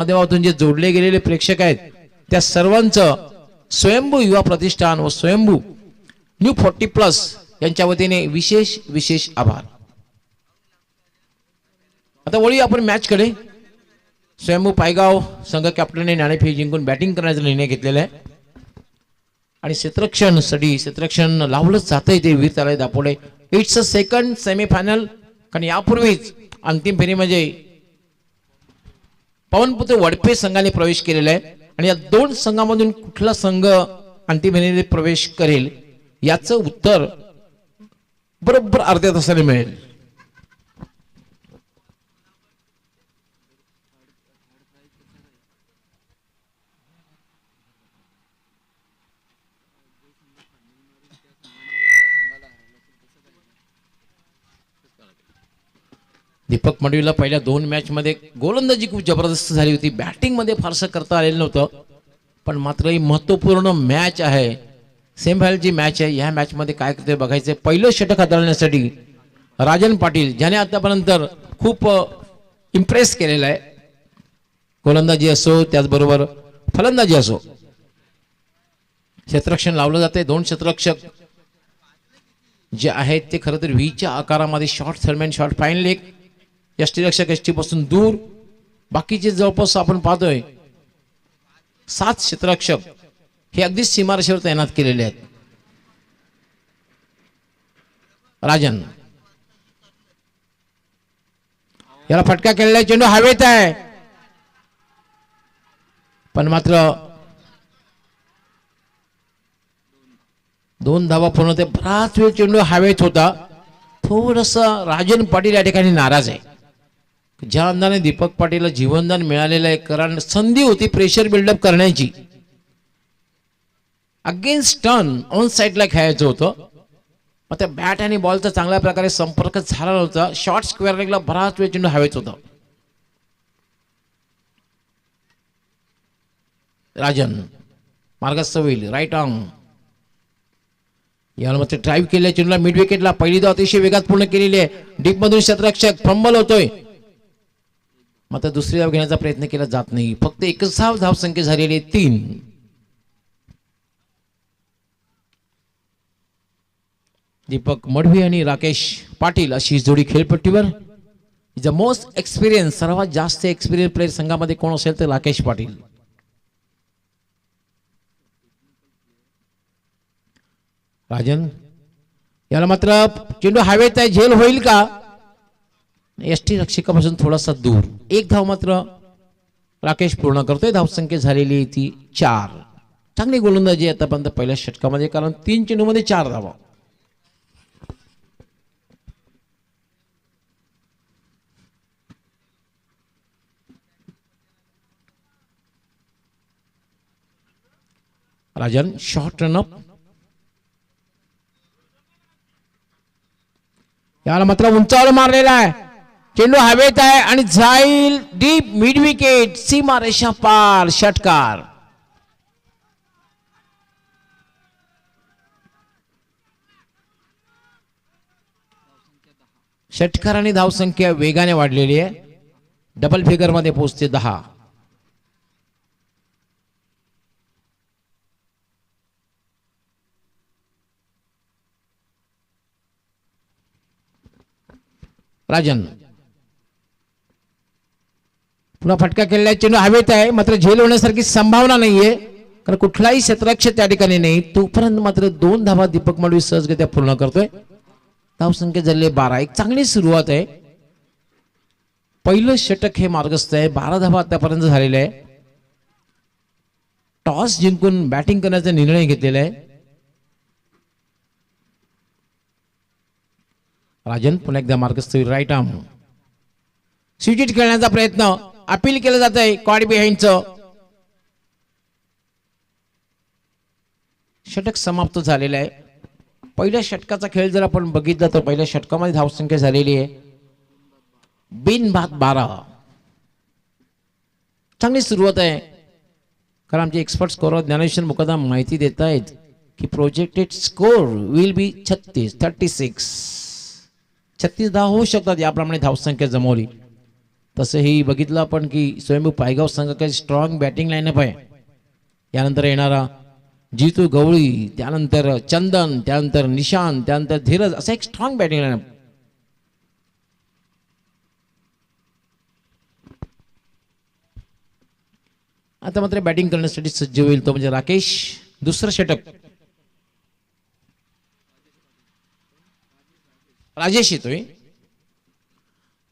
माध्यमातून जे जोडले गेलेले प्रेक्षक आहेत त्या सर्वांचं स्वयंभू युवा प्रतिष्ठान व स्वयंभू न्यू 40+ यांच्या वतीने विशेष विशेष आभार. आता वळूया आपण मॅच कडे. स्वयंभू पायगाव संघ कॅप्टनने नाणेफेक जिंकून बॅटिंग करण्याचा निर्णय घेतलेला आहे आणि क्षेत्ररक्षण लावलंच जातंय ते वीर ताले दापोडे. It's a second semifinal. कारण यापूर्वीच अंतिम फेरीमध्ये पवनपुत्र वडपे संघाने प्रवेश केलेला आहे आणि या दोन संघांमधून कुठला संघ अंतिम फेरीमध्ये प्रवेश करेल याचं उत्तर बरोबर अर्ध्या तासाने मिळेल. दीपक मडवीला पहिल्या 2 मॅच मध्ये गोलंदाजी खूप जबरदस्त झाली होती. बॅटिंग मध्ये फारसं करता आलेलं नव्हतं. पण मात्र ही महत्त्वपूर्ण मॅच आहे, सेमीफायनलची मॅच आहे. या मॅच मध्ये काय करते बघायचं. पहिलं षटक हाताळण्यासाठी राजन पाटील ज्याने आतापर्यंत खूप इम्प्रेस केलेलं आहे, गोलंदाजी असो त्याचबरोबर फलंदाजी असो. क्षेत्ररक्षण लावलं जाते. 2 क्षेत्ररक्षक जे आहेत ते खरं तर व्हीच्या आकारामध्ये short third man short fine leg यष्टीरक्षक एसटी पासून दूर. बाकीचे जवळपास आपण पाहतोय 7 क्षेत्ररक्षक हे अगदी सीमारेषेवर तैनात केलेले आहेत. राजन याला फटका केलेला चेंडू हवेत आहे, पण मात्र 2 धावा पूर्ण होते. बराच वेळ चेंडू हवेत होता. थोडंसं राजन पाटील या ठिकाणी नाराज आहे. ज्या अंदाने दीपक पाटीलला जीवनदान मिळालेलं आहे, कारण संधी होती प्रेशर बिल्डअप करण्याची. अगेन्स्ट टर्न ऑन साईडला खेळायचं होतं. मग त्या बॅट आणि बॉलचा चांगल्या प्रकारे संपर्क झाला नव्हता. शॉर्ट स्क्वेअर लेगला बराच वेळ चेंडू हवेत होता. राजन मार्गस्थ होईल. राईट आर्म याला मात्र ड्राईव्ह केल्या चेंडूला मिड विकेटला. पहिली धाव अतिशय वेगात पूर्ण केलेली आहे. डीप मधून क्षेत्ररक्षक फंबल होतोय. मात्र दुसरी धाव घेण्याचा प्रयत्न केला जात नाही. फक्त एकच धाव संख्या झालेली आहे 3. दीपक मडवी आणि राकेश पाटील अशी जोडी खेळपट्टीवर. इज अ मोस्ट एक्सपिरियन्स, सर्वात जास्त एक्सपिरियन्स प्लेयर संघामध्ये कोण असेल तर राकेश पाटील. राजन याला मात्र चेंडू हवेत आहे. झेल होईल का. एसटी रक्षकापासून थोडासा दूर. 1 धाव मात्र राकेश पूर्ण करतोय. धावसंख्या झालेली ती 4. चांगली गोलंदाजी आतापर्यंत पहिल्या षटकामध्ये, कारण 3 चेंडूमध्ये 4 धावा. Rajan short run-up. याला मात्र उंचावर मारलेला आहे. चेंडू हवेत आहे आणि जाईल डीप मिड विकेट. सीमा रेषा पार. षटकार. षटकाराने धावसंख्या वेगाने वाढलेली आहे. डबल फिगर मध्ये पोहोचते 10. राजन पुन्हा फटका केलेला चेंडू हवेत आहे. मात्र झेल होण्यासारखी संभावना नाहीये, कारण कुठलाही क्षेत्ररक्षक त्या ठिकाणी नाही. तोपर्यंत मात्र 2 धावा दीपक मडवी सहजगत्या पूर्ण करतोय. धावसंख्या झाली 12. एक चांगली सुरुवात आहे. पहिलं षटक हे मार्गस्थ आहे. 12 धावा आतापर्यंत झालेले आहे. टॉस जिंकून बॅटिंग करण्याचा निर्णय घेतलेला आहे. राजन पुन्हा एकदा मार्गस्थ. राईट आर्म स्विचिट खेळण्याचा प्रयत्न. अपील केलं जात आहे कॉड बिहाइंडचं. षटक समाप्त झालेलं आहे. पहिल्या षटकाचा खेळ जर आपण बघितला तर पहिल्या षटकामध्ये धावसंख्या झालेली आहे बिनबाद 12. चांगली सुरुवात आहे, कारण आमचे एक्सपर्ट स्कोरर ज्ञानेश्वर मुकदम माहिती देत आहेत की प्रोजेक्टेड स्कोर विल बी 36. 36 धाव होऊ शकतात याप्रमाणे धावसंख्या जमवली. तसंही बघितलं आपण की स्वयंभू पायगाव संघाकडे स्ट्रॉंग बॅटिंग लाईनअप आहे. यानंतर येणारा जितू गवळी, त्यानंतर चंदन, त्यानंतर निशांत, त्यानंतर धीरज, असं एक स्ट्रॉंग बॅटिंग लाईनअप. आता मात्र बॅटिंग करण्यासाठी सज्ज होईल तो म्हणजे राकेश. दुसरं षटक राजेश येतोय.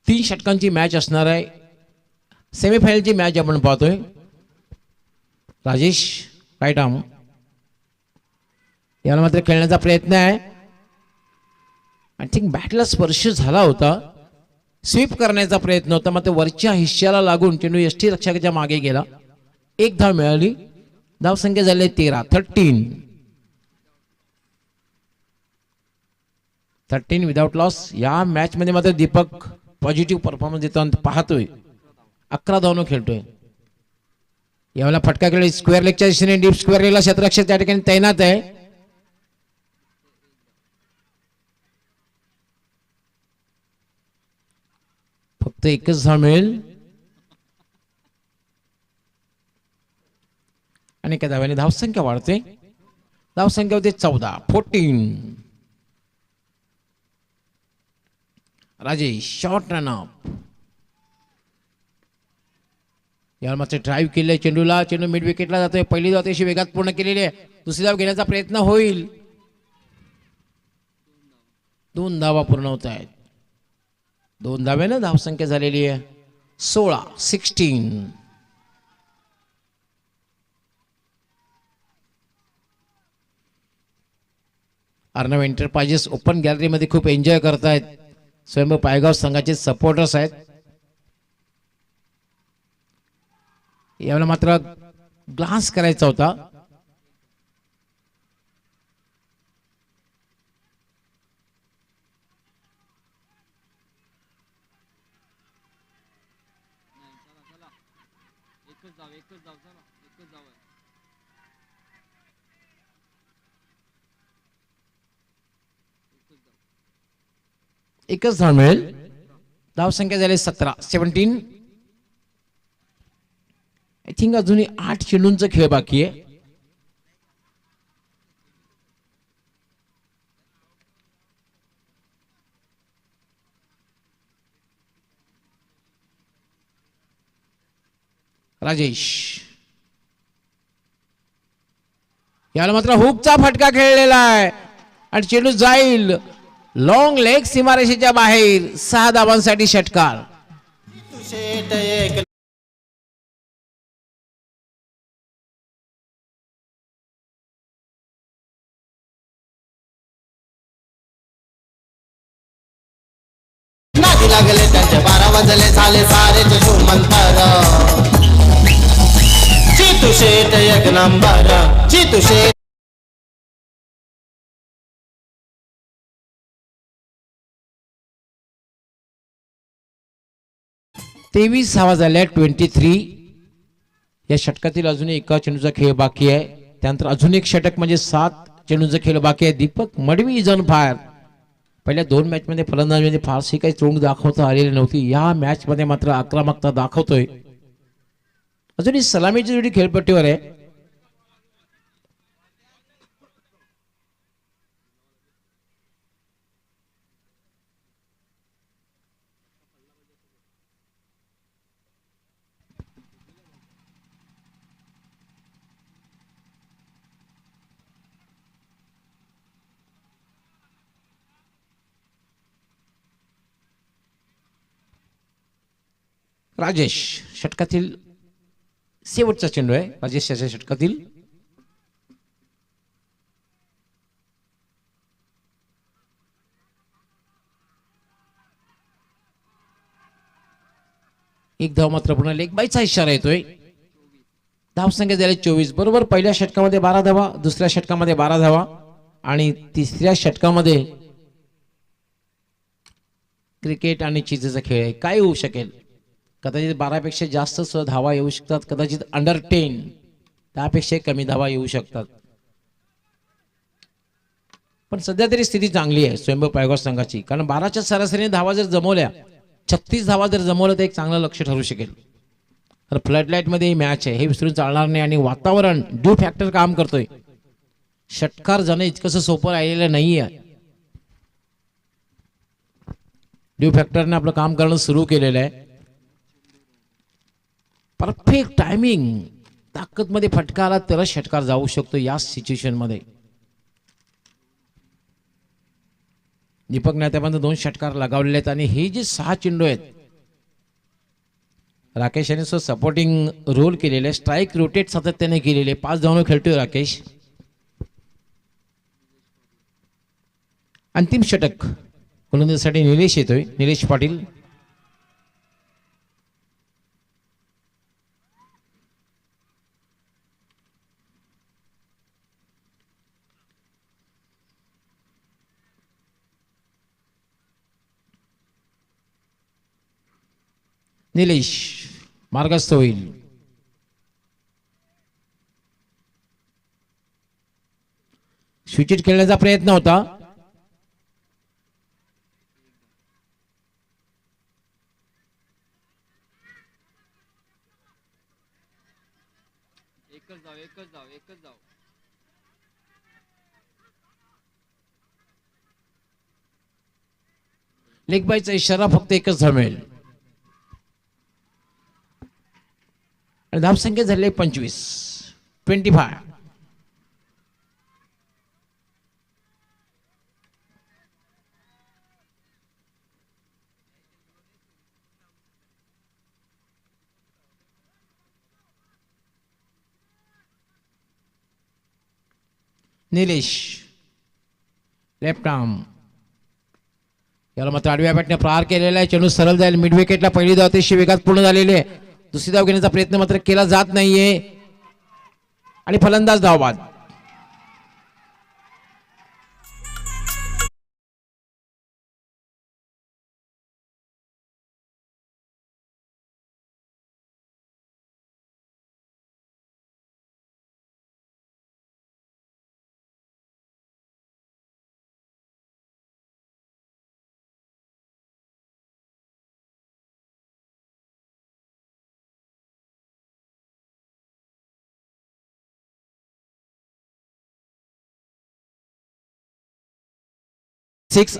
3 षटकांची मॅच असणार आहे. सेमीफायनलची मॅच आपण पाहतोय. राजेश राईट आर्म, याला मात्र खेळण्याचा प्रयत्न आहे. आय थिंक बॅटला स्पर्श झाला होता, स्वीप करण्याचा प्रयत्न होता, मात्र वरच्या हिश्श्याला लागून चेंडू यष्टी रक्षकाच्या मागे गेला. 1 धाव मिळाली. धावसंख्या झाली 13 विदाउट लॉस. या मॅच मध्ये मात्र दीपक पॉझिटिव्ह परफॉर्मन्स देताना पाहतोय. 11 धावनं खेळतोय. यावेळेला फटका खेळ स्क्वेअर लेगच्या दिशेने डीप स्क्वेअर लेगला क्षेत्ररक्षक त्या ठिकाणी तैनात आहे. फक्त 1च धाव मिळेल आणि एका धाव्याने धावसंख्या वाढते. धावसंख्या होते 14. Rajesh short run up. यावर मात्र ड्राईव्ह केले चेंडूला. चेंडू मिड विकेटला जातोय. पहिली धाव अतिशय वेगात पूर्ण केलेली आहे. दुसरी धाव घेण्याचा प्रयत्न होईल. 2 धावा पूर्ण होत आहेत. 2 धाव्यानं धावसंख्या झालेली आहे 16. अर्णव एंटरप्राइजेस ओपन गॅलरीमध्ये खूप एन्जॉय करतायत. स्वयंभू पायगाव संघाचे सपोर्टर्स आहेत. यावेळेला मात्र ग्लास करायचा होता. एकच धाव मिळेल. धावसंख्या झाली 17. आय थिंक अजूनही 8 चेंडूंचा खेळ बाकी आहे. राजेश याला मात्र हुकचा फटका खेळलेला आहे आणि चेंडू जाईल लॉंग लेग सीमारेषेच्या बाहेर. 6 धावांसाठी षटकार. लागले त्यांचे 12 वाजले झाले सारे मंतर. चितू शेट 1 नंबर. चितू शेट 23 धावा झाल्या 23. या षटकातील अजून एका चेंडूचा खेळ बाकी आहे. त्यानंतर अजून एक षटक म्हणजे 7 चेंडूचा खेळ बाकी आहे. Deepak Madavi is on fire. पहिल्या 2 मॅच मध्ये फलंदाजीमध्ये फारशी काही तोंड दाखवता आलेली नव्हती. या मॅच मध्ये मात्र आक्रमकता दाखवतोय. अजूनही सलामीची जोडी खेळपट्टीवर आहे. राजेश षटकातील शेवटचा चेंडू आहे. राजेश याच्या षटकातील एक धाव मात्र पुन्हा लेग बायचा इशारा येतोय. धावसंख्या झाली 24. बरोबर पहिल्या षटकामध्ये 12 धावा, दुसऱ्या षटकामध्ये 12 धावा आणि तिसऱ्या षटकामध्ये क्रिकेट आणि चीजेचा खेळ आहे. काय होऊ शकेल? कदाचित 12 पेक्षा जास्त धावा येऊ शकतात. कदाचित अंडर 10 त्यापेक्षा कमी धावा येऊ शकतात. पण सध्या तरी स्थिती चांगली आहे स्वयंभू पायगाव संघाची. कारण 12च्या सरासरीने धावा जर जमवल्या 36 धावा जर जमवलं तर एक चांगलं लक्ष ठरू शकेल. तर फ्लड मध्ये ही मॅच आहे, हे विसरून चालणार नाही. आणि वातावरण ड्यू फॅक्टर काम करतोय. षटकार जाणं इतकंसं सोपं राहिलेलं नाहीये. ड्यू फॅक्टरने आपलं काम करणं सुरू केलेलं आहे. परफेक्ट टायमिंग, ताकद मध्ये फटका आला तरच षटकार जाऊ शकतो या सिच्युएशन मध्ये. दीपकने आतापर्यंत 2 षटकार लगावलेले आहेत आणि हे जे 6 चेंडू आहेत, राकेश याने सपोर्टिंग रोल केलेले, स्ट्राईक रोटेट सातत्याने केलेले. 5 धावांवर खेळतोय राकेश. अंतिम षटक गोलंदाजीसाठी निलेश येतोय, निलेश पाटील. निलेश मार्गस्थ होईल. स्विचिट खेळण्याचा प्रयत्न होता. एकच जाव. लेग बायचा इशारा, फक्त एकच धाव मिळेल. आणि धावसंख्या झाली 25. निलेश लेफ्ट आर्म, याला मात्र आडव्या बॅटने प्रहार केलेला आहे. चेंडू सरळ जाईल मिड विकेटला. पहिली धाव अतिशय वेगात पूर्ण झालेली आहे. दुसरी धाव घेण्याचा प्रयत्न मात्र केला जात नाहीये आणि फलंदाज धावबाद.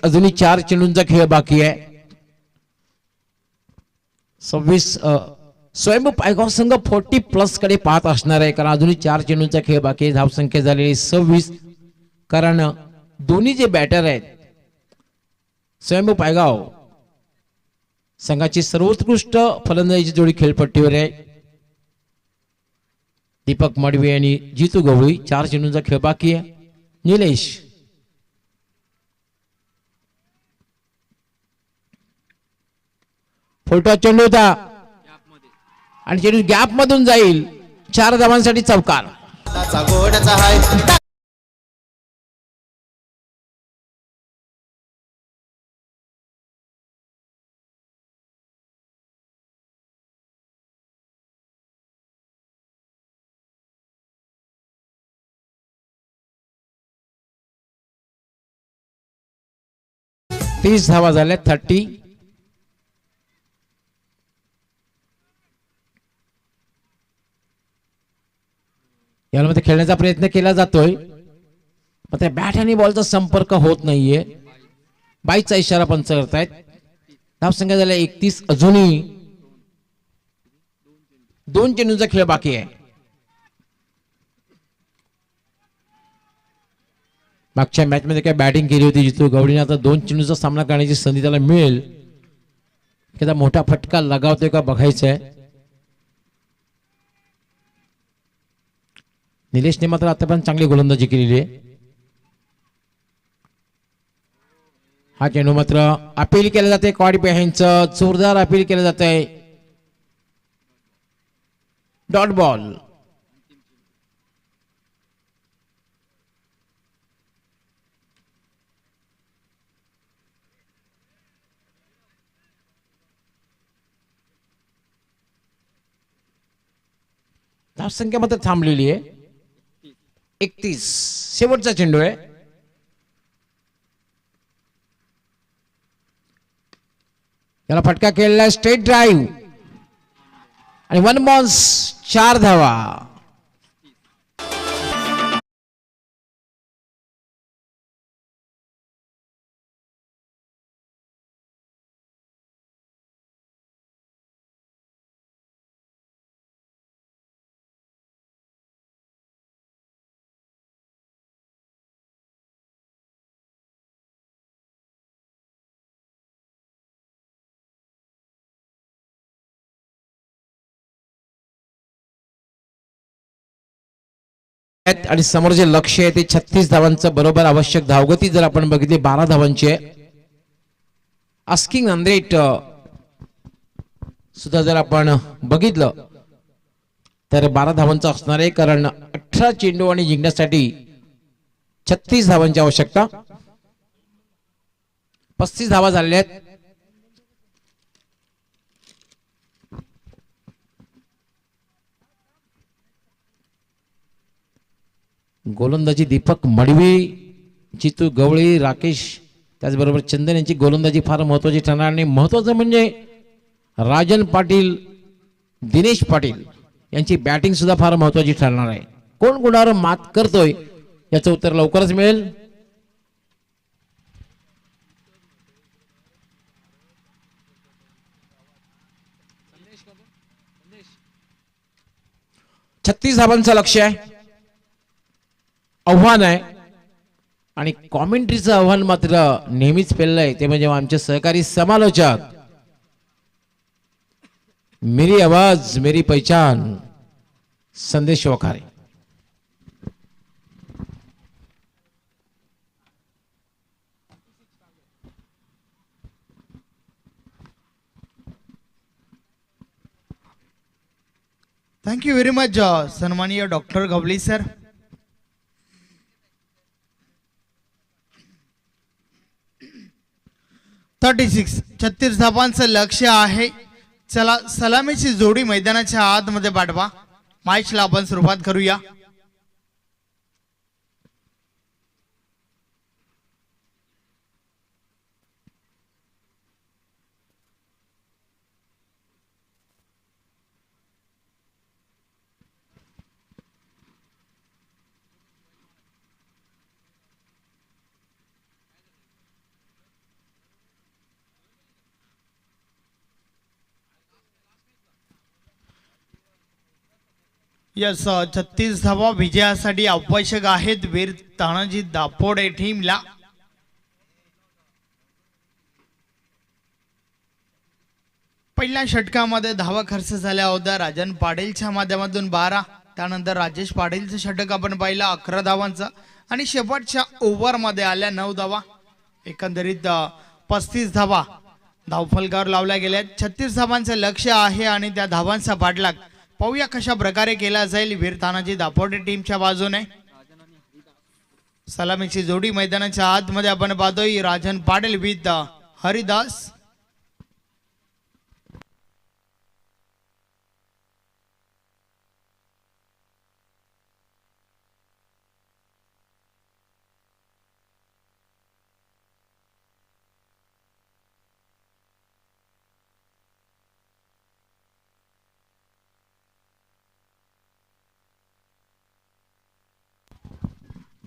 अजूनही 4 चेंडूंचा खेळ बाकी आहे. 26 स्वयंभू पायगाव संघ 40+ कडे पाहत असणार आहे, कारण अजूनही 4 चेंडूंचा खेळ बाकी आहे. धावसंख्या झालेली 26. कारण दोन्ही जे बॅटर आहेत, स्वयंभू पायगाव संघाची सर्वोत्कृष्ट फलंदाजीची जोडी खेळपट्टीवर आहे. दीपक मडवी आणि जितू गवळी. 4 चेंडूंचा खेळ बाकी आहे. निलेश फुलटॉस चेंडू होता आणि चेंडू गॅप मधून जाईल. 4 धावांसाठी चौकार. त्याचा गोडचा हाय. तीस धावा झाल्या. 30. याला मध्ये खेळण्याचा प्रयत्न केला जातोय, मात्र बॅट आणि बॉलचा संपर्क होत नाहीये. 22चा इशारा पंच करतायत. धावसंख्या झाल्या 31. अजूनही 2 चेंडूंचा खेळ बाकी आहे. मागच्या मॅच मध्ये काय बॅटिंग केली होती जितू गवळीने. आता 2 चेंडूचा सामना करण्याची संधी त्याला मिळेल. एखादा मोठा फटका लगावतोय का बघायचं आहे. निलेशने मात्र आतापर्यंत चांगली गोलंदाजी केलेली आहे. हा चेंडू मात्र अपील केलं जाते. कॉडी बेहेनचं जोरदार अपील केलं जात आहे. Dot ball. धावसंख्या मात्र थांबलेली आहे. 31. शेवटचा चेंडू आहे. याला फटका केलेला स्ट्रेट ड्राईव्ह आणि 1 बॉन्स 4 धावा. आणि समोर जे लक्ष आहे ते 36 धावांचं बरोबर आवश्यक धावगती जर आपण बघितली 12 धावांची आहे. आस्किंग रन रेट सुद्धा जर आपण बघितलं तर 12 धावांचं असणार आहे, कारण 18 चेंडू आणि जिंकण्यासाठी 36 धावांची आवश्यकता. 35 धावा झालेल्या आहेत. गोलंदाजी दीपक मडवी, जितू गवळी, राकेश त्याचबरोबर चंदन यांची गोलंदाजी फार महत्वाची ठरणार. आणि महत्वाचं म्हणजे राजन पाटील, दिनेश पाटील यांची बॅटिंग सुद्धा फार महत्वाची ठरणार आहे. कोण गुणावर मात करतोय याचं उत्तर लवकरच मिळेल. छत्तीस धावांचं लक्ष आहे, आव्हान आहे. आणि कॉमेंट्रीचं आव्हान मात्र नेहमीच पेललंय, ते म्हणजे आमचे सहकारी समालोचक. मेरी आवाज मेरी पहचान संदेश Wakhare. Thank you very much सन्माननीय डॉक्टर गवली सर. छत्तीस धावांचं लक्ष आहे. चला सलामीची जोडी मैदानाच्या आतमध्ये पाठवा. मॅचला आपण सुरुवात करूया. यस 36 धावा विजयासाठी आवश्यक आहेत वीर तानाजी दापोडे टीमला. पहिल्या षटकामध्ये धावा खर्च झाल्या होत्या राजन पाटीलच्या माध्यमातून 12. त्यानंतर राजेश पाटीलचं षटक आपण पाहिलं 11 धावांचं. आणि शेवटच्या ओव्हरमध्ये आल्या 9 धावा. एकंदरीत 35 धावा धावफलकावर लावल्या गेल्या. 36 धावांचं लक्ष आहे आणि त्या धावांचा पाठलाग पाहूया कशा प्रकारे केला जाईल वीर तानाजी दापोडे टीमच्या बाजूने. सलामीची जोडी मैदानाच्या आतमध्ये आपण पाहतोय Rajan Patil with Haridas.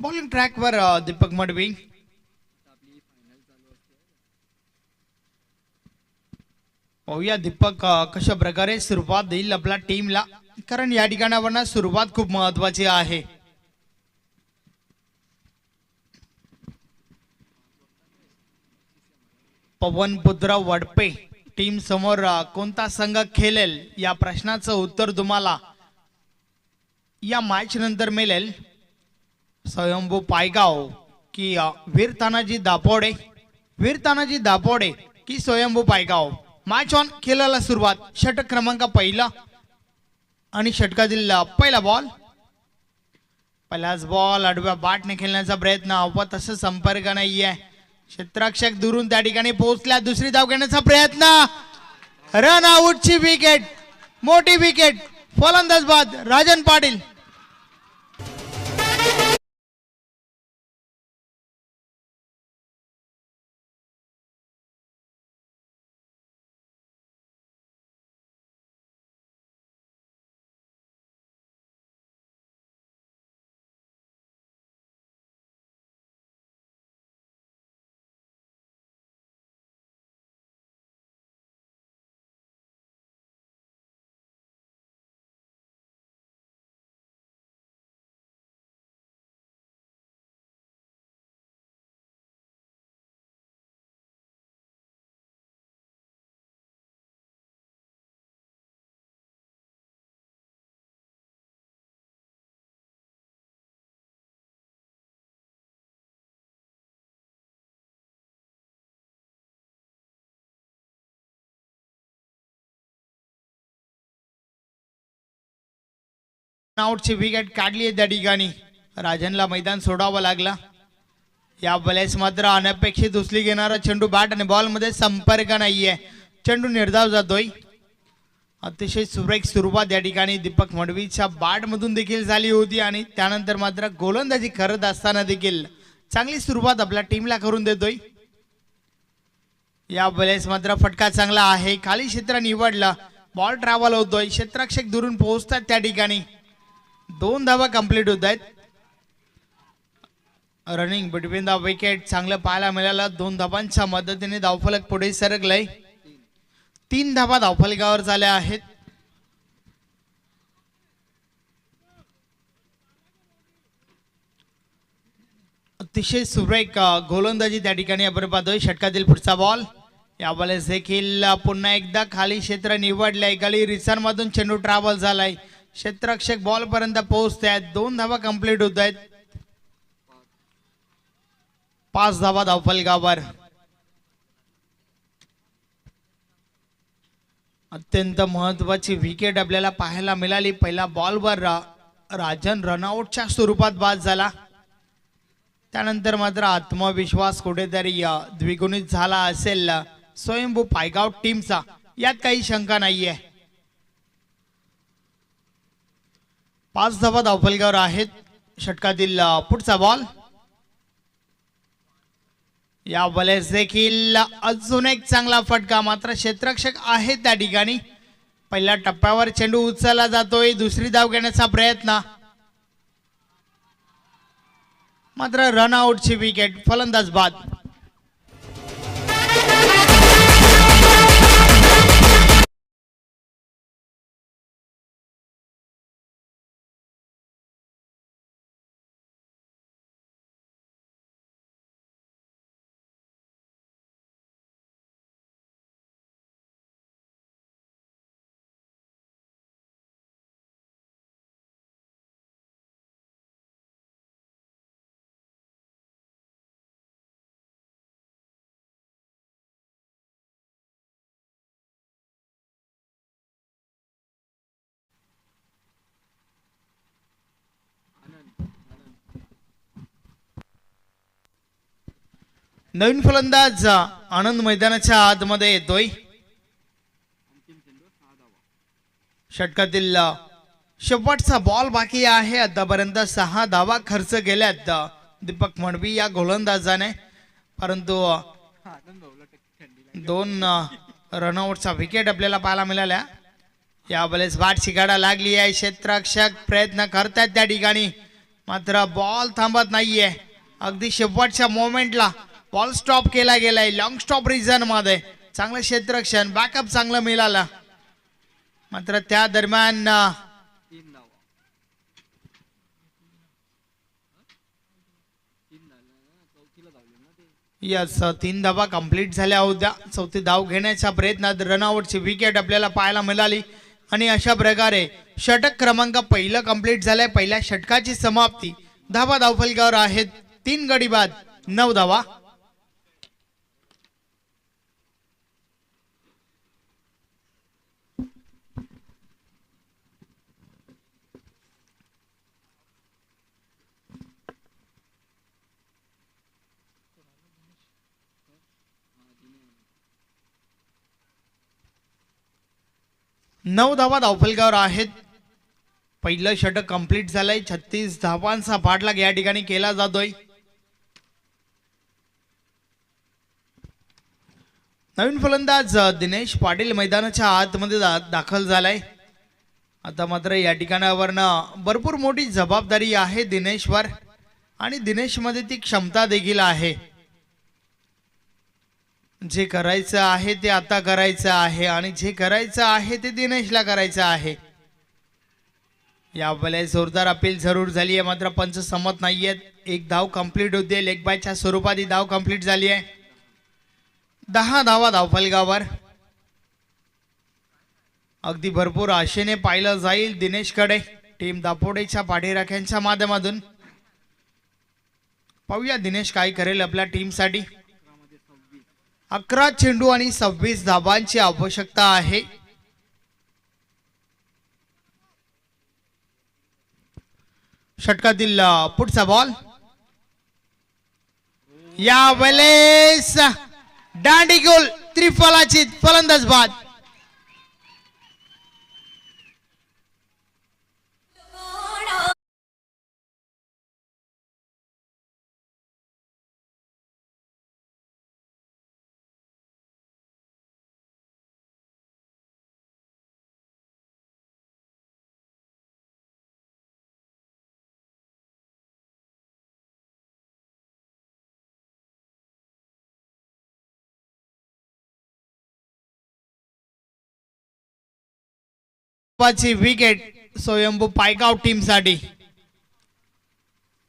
Bowling track वर दीपक मडवी. पाहूया दीपक कशा प्रकारे सुरुवात देईल आपल्या टीमला, कारण या ठिकाणावर सुरुवात खूप महत्वाची आहे. पवन पुत्र वडपे टीम समोर कोणता संघ खेळेल या प्रश्नाचं उत्तर तुम्हाला या मॅच नंतर मिळेल. स्वयंभू पायगाव की वीर तानाजी दापोडे, वीर तानाजी दापोडे की स्वयंभू पायगाव. मॅच ऑन खेळायला सुरुवात. षटक क्रमांक पहिला आणि षटकातील पहिला बॉल. पहिलाच बॉल आडव्या बॅटने खेळण्याचा प्रयत्न हवा तसं संपर्क नाहीये. क्षेत्ररक्षक दुरून त्या ठिकाणी पोहोचल्या. दुसरी धाव घेण्याचा प्रयत्न. रन आउटची विकेट, मोठी विकेट. फलंदाज बाद राजन पाटील. आउटची विकेट काढली आहे त्या ठिकाणी राजनला मैदान सोडावं लागला. या बलेस मात्र अनपेक्षित उचली घेणारा चेंडू बॅट आणि बॉल मध्ये संपर्क नाहीये. चेंडू निर्धाव जातोय. अतिशय सुरेख सुरुवात या ठिकाणी दीपक मडवीच्या बॅट मधून देखील झाली होती आणि त्यानंतर मात्र गोलंदाजी करत असताना देखील चांगली सुरुवात आपल्या टीमला करून देतोय. या बलेस मात्र फटका चांगला आहे. खाली क्षेत्र निवडला. बॉल ट्रॅव्हल होतोय. क्षेत्ररक्षक दुरून पोहोचतात त्या ठिकाणी. 2 धावा कंप्लीट होत आहेत. रनिंग बिटवीन द विकेट चांगलं पाहायला मिळालं. 2 धावांच्या मदतीने धावफलक पुढे सरकलंय. 3 धावा धावफलकावर झाल्या आहेत. अतिशय सुरेख गोलंदाजी त्या ठिकाणी आपण पाहतोय. षटकातील पुढचा बॉल. या बॉलेस देखील पुन्हा एकदा खाली क्षेत्र निवडलंय. गली रिसरमधून चेंडू ट्रॅव्हल झालाय. क्षेत्ररक्षक बॉल पर्यंत पोहोचत आहेत. 2 धावा कंप्लीट होत आहेत. 5 धावा धावफलकावर. अत्यंत महत्वाची विकेट आपल्याला पाहायला मिळाली. पहिला बॉलवर राजन रनआउटच्या स्वरूपात बाद झाला. त्यानंतर मात्र आत्मविश्वास कुठेतरी द्विगुणित झाला असेल स्वयंभू पायगाव टीमचा, यात काही शंका नाहीये. 5 धावा धावफलकावर आहेत. षटकातील पुढचा बॉल. या बॉलेस देखील अजून एक चांगला फटका. मात्र क्षेत्ररक्षक आहे त्या ठिकाणी. पहिल्या टप्प्यावर चेंडू उचलला जातोय. दुसरी धाव घेण्याचा प्रयत्न. मात्र रनआउटची विकेट. फलंदाज बाद. नवीन फलंदाज आनंद मैदानाच्या आतमध्ये येतोय. षटकातील शेवटचा बॉल बाकी आहे. आतापर्यंत 6 धावा खर्च केल्यात दीपक मडवी या गोलंदाजाने, परंतु 2 रनआउटचा विकेट आपल्याला पाहायला मिळाल्या. या बॉलेस बॅट शिकाडा लागली आहे. क्षेत्ररक्षक प्रयत्न करतात त्या ठिकाणी, मात्र बॉल थांबत नाहीये. अगदी शेवटच्या मोमेंटला बॉल स्टॉप केला गेलाय. लॉंग स्टॉप रिझन मध्ये चांगलं क्षेत्ररक्षण, बॅकअप चांगलं मिळालं. मात्र त्या दरम्यान 3 धावा. 3 झाल्या. चौथीला धावले ना ते. यस, 3 धावा कंप्लीट झाल्या होत्या. 4थी धाव घेण्याच्या प्रयत्नात रनआउटची विकेट आपल्याला पाहायला मिळाली. आणि अशा प्रकारे षटक क्रमांक पहिलं कंप्लीट झालंय. पहिल्या षटकाची समाप्ती. धावा धावफलकावर आहेत. 3 गडी बाद, 9 धावा. नऊ धावा धावफलकावर आहेत. पहिलं षटक कंप्लीट झालंय. 36 धावांचा पाठलाग या ठिकाणी केला जातोय. नवीन फलंदाज दिनेश पाटील मैदानाच्या आतमध्ये दाखल झालाय. आता मात्र या ठिकाणावरनं भरपूर मोठी जबाबदारी आहे दिनेशवर, आणि दिनेश मध्ये ती क्षमता देखील आहे. जे करायचं आहे ते आता करायचं आहे, आणि जे करायचं आहे ते दिनेशला करायचं आहे. या वेळेला जोरदार अपील जरूर झाली आहे, मात्र पंच संमत नाहीयेत. 1 धाव कंप्लीट होते. लेग बायच्या स्वरूपात ही धाव कंप्लीट झाली आहे. 10 धावा धावफलकावर. अगदी भरपूर आशेने पाहिलं जाईल दिनेशकडे टीम दापोडेच्या पाठीराख्यांच्या माध्यमातून. पाहूया दिनेश काय करेल आपल्या टीमसाठी. 11 चेंडू आणि 26 धावांची आवश्यकता आहे. षटकातील पुढचा बॉल या वेळेस दांडी गोल त्रिफलाची फलंदाज बाद. विकेट स्वयंभू पायगाव टीम साठी.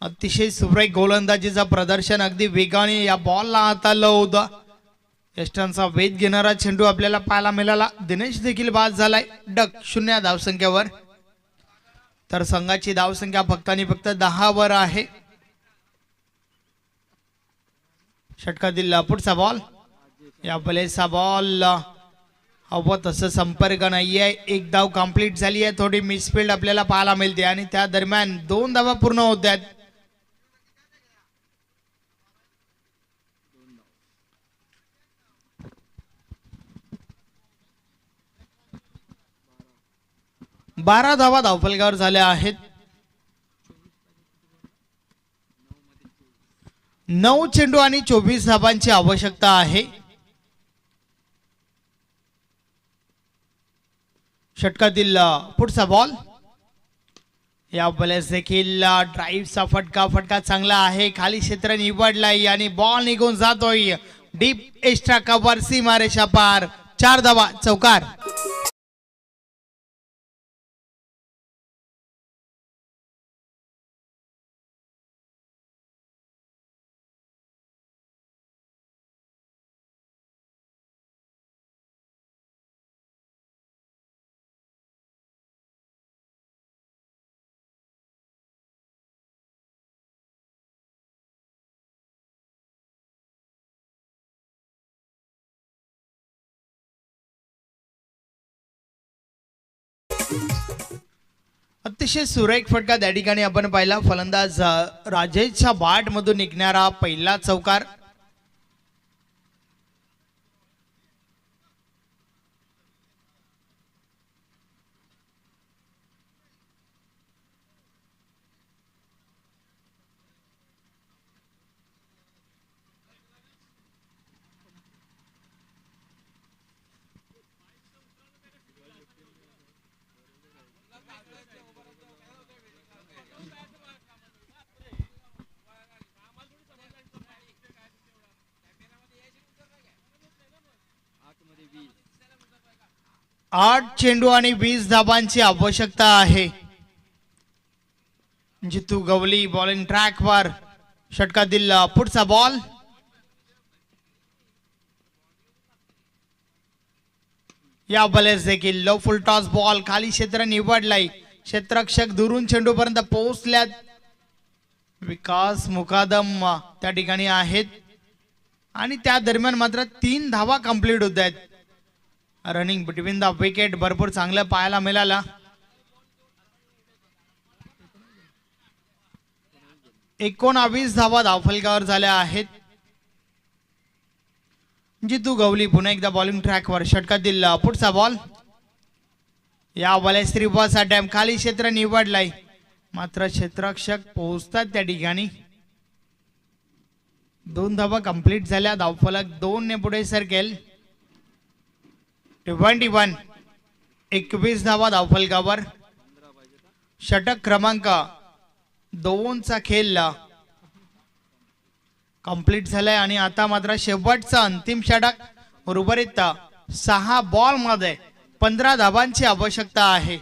अतिशय सुरेख गोलंदाजीचा प्रदर्शन, अगदी वेगाने या बॉलला हाताळलं होतं. यष्टांचा वेध घेणारा चेंडू आपल्याला पाहायला मिळाला. दिनेश देखील बाद झालाय डक 0 धावसंख्येवर. तर संघाची धावसंख्या फक्त आणि फक्त 10 वर आहे. षटकातील पुढचा बॉल या प्लेचा बॉल हवं तसं संपर्क नाहीये. एक धाव कंप्लीट झाली आहे. थोडी मिसफिल्ड आपल्याला पाहायला मिळते आणि त्या दरम्यान 2 धावा पूर्ण होत आहेत. बारा धावा धावफलकावर झाल्या आहेत. 9 चेंडू आणि 24 धावांची आवश्यकता आहे. षटकातील पुढचा बॉल या बॉलर्स देखील ड्राईव्हचा फटका चांगला आहे. खाली क्षेत्र निवडलाय आणि बॉल निघून जातोय डीप एक्स्ट्रा कव्हर सीमारेषा पार. 4 धावा चौकार. अतिशय सुरेख फटका त्या ठिकाणी आपण पाहिला. फलंदाज राजेशच्या बाट मधून निघणारा पहिला चौकार. आतमध्ये 20. 8 चेंडू आणि 20 धाबांची आवश्यकता आहे. जितू गवली बॉलिंग ट्रॅक वर. षटकातील पुढचा बॉल या बॉलर्स देखील लो फुल टॉस बॉल. खाली क्षेत्र निवडलाय. क्षेत्ररक्षक दुरून चेंडू पर्यंत पोहोचल्यात. विकास मुकादम त्या ठिकाणी आहेत आणि त्या दरम्यान मात्र 3 धावा कंप्लीट होत आहेत. रनिंग बिटवीन द विकेट भरपूर चांगलं पाहायला मिळाला. एकोणावीस धावा धावफलकावर झाल्या आहेत. जितू गवली पुन्हा एकदा बॉलिंग ट्रॅकवर. षटकातील पुढचा बॉल या बॉलेस रिवर्स अटॅम्प्ट. खाली क्षेत्र निवडलाय मात्र क्षेत्ररक्षक पोहोचतात त्या ठिकाणी. 2 धावा कंप्लीट झाल्या. धावफलक 2 ने पुढे सरकेल. 21 21 धावा धावफलकावर. षटक क्रमांक 2 चा खेळ कंप्लीट झालाय आणि आता मात्र शेवटचा अंतिम षटक. उर्वरित 6 बॉल मध्ये 15 धावांची आवश्यकता आहे.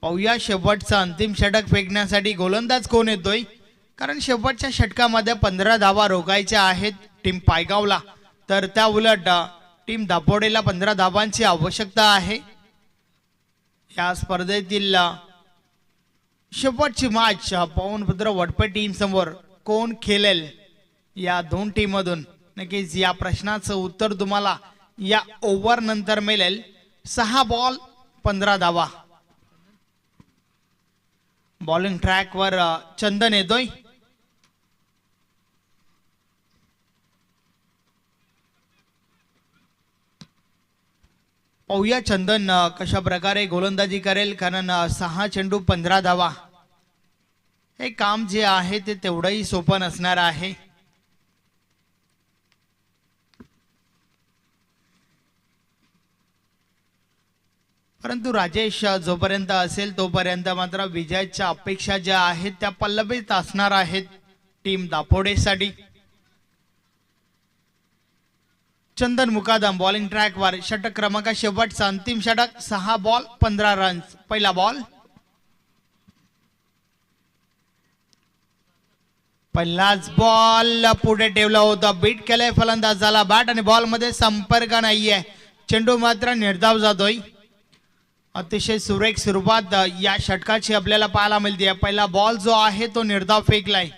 पाहूया शेवटचा अंतिम षटक फेकण्यासाठी गोलंदाज कोण येतोय. कारण शेवटच्या षटकामध्ये 15 धावा रोखायच्या आहेत टीम पायगावला. तर त्या उलट टीम दापोडेला 15 धावांची आवश्यकता आहे. या स्पर्धेतील शेवटची मॅच पवनपुत्र वडपे टीम समोर कोण खेळेल या 2 टीम मधून. नक्कीच या प्रश्नाचं उत्तर तुम्हाला या ओव्हर नंतर मिळेल 6 बॉल 15 धावा. बॉलिंग ट्रॅक वर चंदन येतोय. पाहूया चंदन कशा प्रकारे गोलंदाजी करेल, कारण 6 चेंडू 15 धावा हे काम जे आहे ते तेवढंही सोपं नसणार आहे. परंतु राजेश जोपर्यंत असेल तोपर्यंत मात्र विजयाच्या अपेक्षा ज्या आहेत त्या पल्लवीत असणार आहेत टीम दापोडेसाठी. चंदन मुकादम बॉलिंग ट्रॅक वर षटक क्रमांक शेवटचा अंतिम षटक. 6 बॉल 15 रन्स. पहिला बॉल. पहिलाच बॉल पुढे ठेवला होता, बीट केलाय फलंदाजाला. बॅट आणि बॉल मध्ये संपर्क नाहीये, चेंडू मात्र निर्धाव जातोय. अतिशय सुरेख सुरुवात या षटकाची आपल्याला पाहायला मिळते. पहिला बॉल जो आहे तो निर्धाव फेकलाय.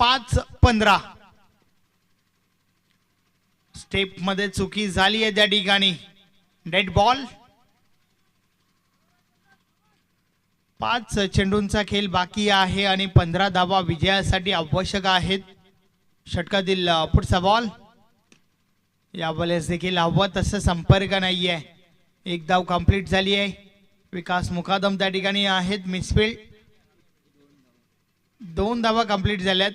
5-15. स्टेप मध्ये चुकी झाली आहे त्या ठिकाणी. Dead ball. 5 चेंडूंचा खेळ बाकी आहे आणि 15 धावा विजयासाठी आवश्यक आहेत. षटकातील पुढचा बॉल. या बॉलेस देखील हवं तसं संपर्क नाहीये. 1 धाव कंप्लीट झाली आहे. विकास मुकादम त्या ठिकाणी आहेत. मिसफील्ड. 2 धावा कंप्लीट झाल्यात.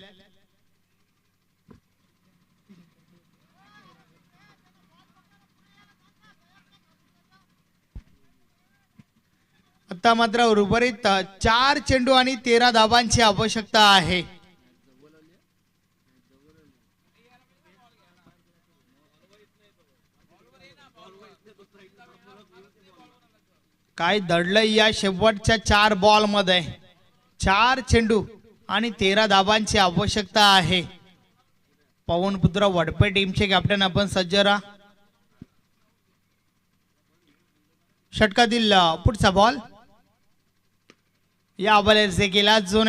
आता मात्र उर्वरित 4 चेंडू आणि 13 धावांची आवश्यकता आहे. काय दडलंय या शेवटच्या 4 बॉल मध्ये. 4 चेंडू आणि 13 धावांची आवश्यकता आहे. पवनपुत्र वडपे टीमचे कॅप्टन आपण सज्ज राहा. षटकातील पुढचा बॉल. या बॉलर्स देखील अजून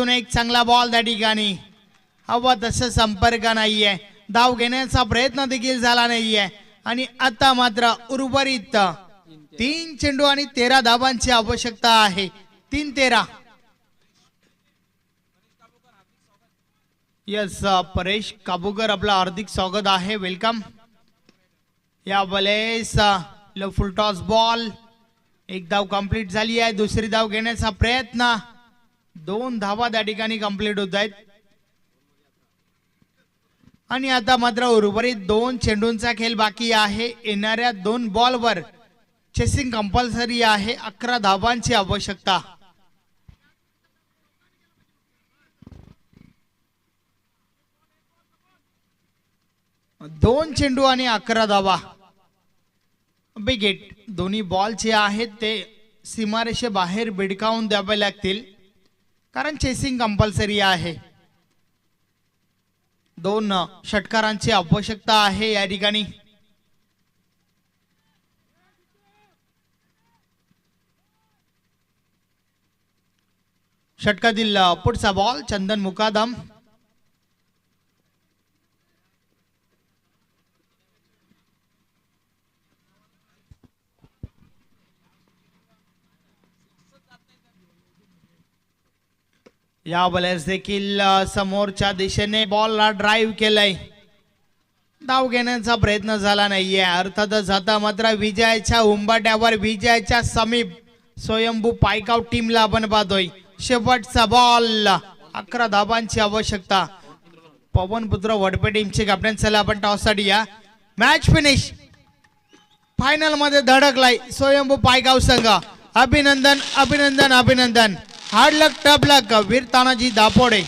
एक चांगला बॉल त्या ठिकाणी. हवा तसं संपर्क नाहीये. धाव घेण्याचा प्रयत्न देखील झाला नाहीये आणि आता मात्र उर्वरित 3 चेंडू आणि 13 धावांची आवश्यकता आहे. 3-13. यस, परेश काबूकर आपलं हार्दिक स्वागत आहे. वेलकम. या बॉलेस फुल टॉस बॉल. 1 धाव कंप्लीट झाली आहे. दुसरी धाव घेण्याचा प्रयत्न. 2 धावा त्या ठिकाणी कंप्लीट होत आहेत आणि आता मात्र उर्वरित 2 चेंडूंचा खेळ बाकी आहे. येणाऱ्या 2 बॉलवर चेसिंग कंपल्सरी आहे. 11 धावांची आवश्यकता. दोन चेंडू आणि 11 धावा. Big hit. दोन्ही बॉल जे आहेत ते सीमारेषे बाहेर भिडकावून द्यावे लागतील, कारण चेसिंग कंपल्सरी आहे. 2 षटकारांची आवश्यकता आहे या ठिकाणी. षटकातील पुढचा बॉल. चंदन मुकादम. या बॉलर्स देखील समोरच्या दिशेने बॉलला ड्राईव्ह केलाय. धाव घेण्याचा प्रयत्न झाला नाहीये. अर्थातच आता मात्र विजयाच्या उंबाट्यावर, विजयाच्या समीप स्वयंभू पायकाव टीमला आपण पाहतोय. शेवटचा बॉल. 11 धावांची आवश्यकता. पवनपुत्र वडपे टीमचे कॅप्टन. चला आपण टॉस साठी या. Match finish. फायनल मध्ये धडकलाय स्वयंभू पायगाव संघ. अभिनंदन अभिनंदन अभिनंदन. हार्ड लक टफ लक वीर तानाजी दापोडे.